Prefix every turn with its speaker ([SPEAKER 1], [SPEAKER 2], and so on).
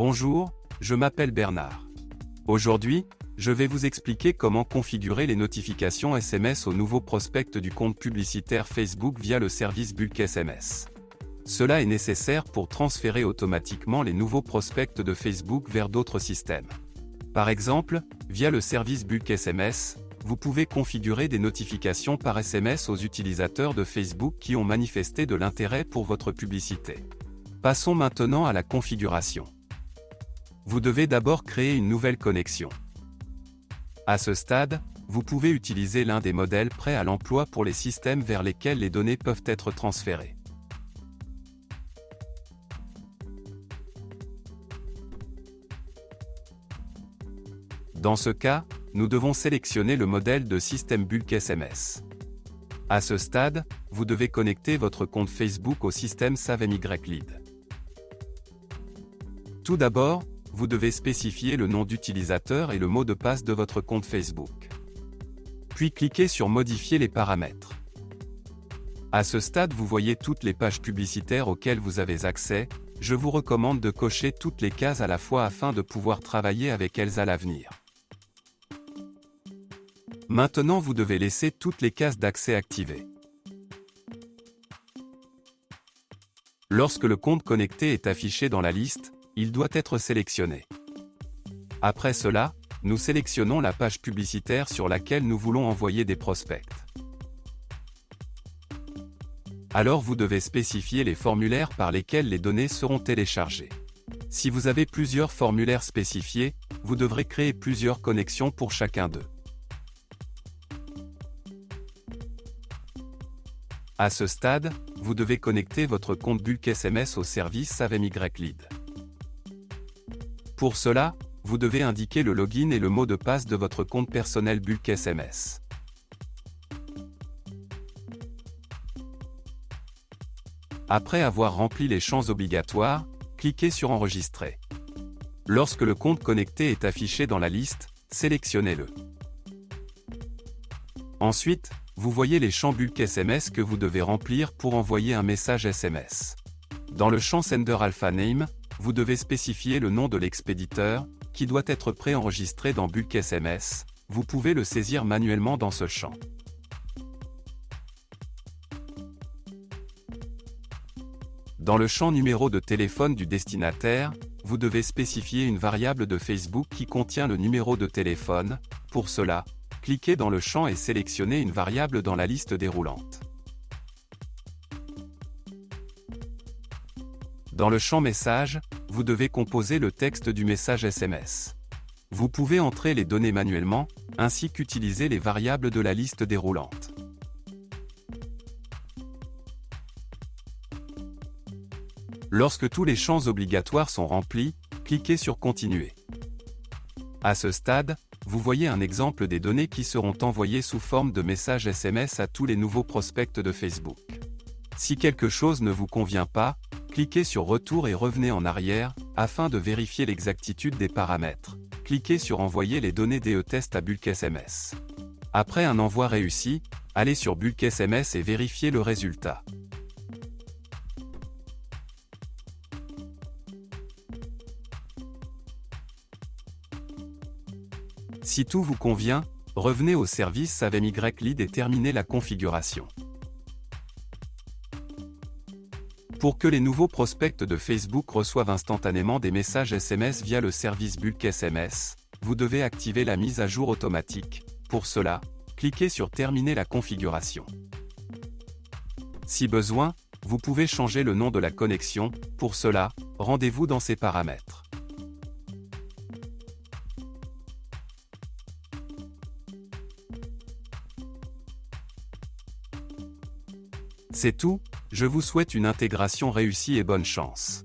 [SPEAKER 1] Bonjour, je m'appelle Bernard. Aujourd'hui, je vais vous expliquer comment configurer les notifications SMS aux nouveaux prospects du compte publicitaire Facebook via le service Bulk SMS. Cela est nécessaire pour transférer automatiquement les nouveaux prospects de Facebook vers d'autres systèmes. Par exemple, via le service Bulk SMS, vous pouvez configurer des notifications par SMS aux utilisateurs de Facebook qui ont manifesté de l'intérêt pour votre publicité. Passons maintenant à la configuration. Vous devez d'abord créer une nouvelle connexion. À ce stade, vous pouvez utiliser l'un des modèles prêts à l'emploi pour les systèmes vers lesquels les données peuvent être transférées. Dans ce cas, nous devons sélectionner le modèle de système Bulk SMS. À ce stade, vous devez connecter votre compte Facebook au système SaveMyLead. Tout d'abord, vous devez spécifier le nom d'utilisateur et le mot de passe de votre compte Facebook. Puis cliquez sur Modifier les paramètres. À ce stade, vous voyez toutes les pages publicitaires auxquelles vous avez accès. Je vous recommande de cocher toutes les cases à la fois afin de pouvoir travailler avec elles à l'avenir. Maintenant, vous devez laisser toutes les cases d'accès activées. Lorsque le compte connecté est affiché dans la liste, il doit être sélectionné. Après cela, nous sélectionnons la page publicitaire sur laquelle nous voulons envoyer des prospects. Alors vous devez spécifier les formulaires par lesquels les données seront téléchargées. Si vous avez plusieurs formulaires spécifiés, vous devrez créer plusieurs connexions pour chacun d'eux. À ce stade, vous devez connecter votre compte Bulk SMS au service SaveMyLead. Pour cela, vous devez indiquer le login et le mot de passe de votre compte personnel Bulk SMS. Après avoir rempli les champs obligatoires, cliquez sur Enregistrer. Lorsque le compte connecté est affiché dans la liste, sélectionnez-le. Ensuite, vous voyez les champs Bulk SMS que vous devez remplir pour envoyer un message SMS. Dans le champ Sender Alpha Name, vous devez spécifier le nom de l'expéditeur, qui doit être préenregistré dans Bulk SMS. Vous pouvez le saisir manuellement dans ce champ. Dans le champ numéro de téléphone du destinataire, vous devez spécifier une variable de Facebook qui contient le numéro de téléphone. Pour cela, cliquez dans le champ et sélectionnez une variable dans la liste déroulante. Dans le champ Message, vous devez composer le texte du message SMS. Vous pouvez entrer les données manuellement, ainsi qu'utiliser les variables de la liste déroulante. Lorsque tous les champs obligatoires sont remplis, cliquez sur Continuer. À ce stade, vous voyez un exemple des données qui seront envoyées sous forme de messages SMS à tous les nouveaux prospects de Facebook. Si quelque chose ne vous convient pas, cliquez sur Retour et revenez en arrière, afin de vérifier l'exactitude des paramètres. Cliquez sur Envoyer les données DE-Test à Bulk SMS. Après un envoi réussi, allez sur Bulk SMS et vérifiez le résultat. Si tout vous convient, revenez au service SaveMyLead et terminez la configuration. Pour que les nouveaux prospects de Facebook reçoivent instantanément des messages SMS via le service Bulk SMS, vous devez activer la mise à jour automatique. Pour cela, cliquez sur Terminer la configuration. Si besoin, vous pouvez changer le nom de la connexion. Pour cela, rendez-vous dans ces paramètres. C'est tout, je vous souhaite une intégration réussie et bonne chance.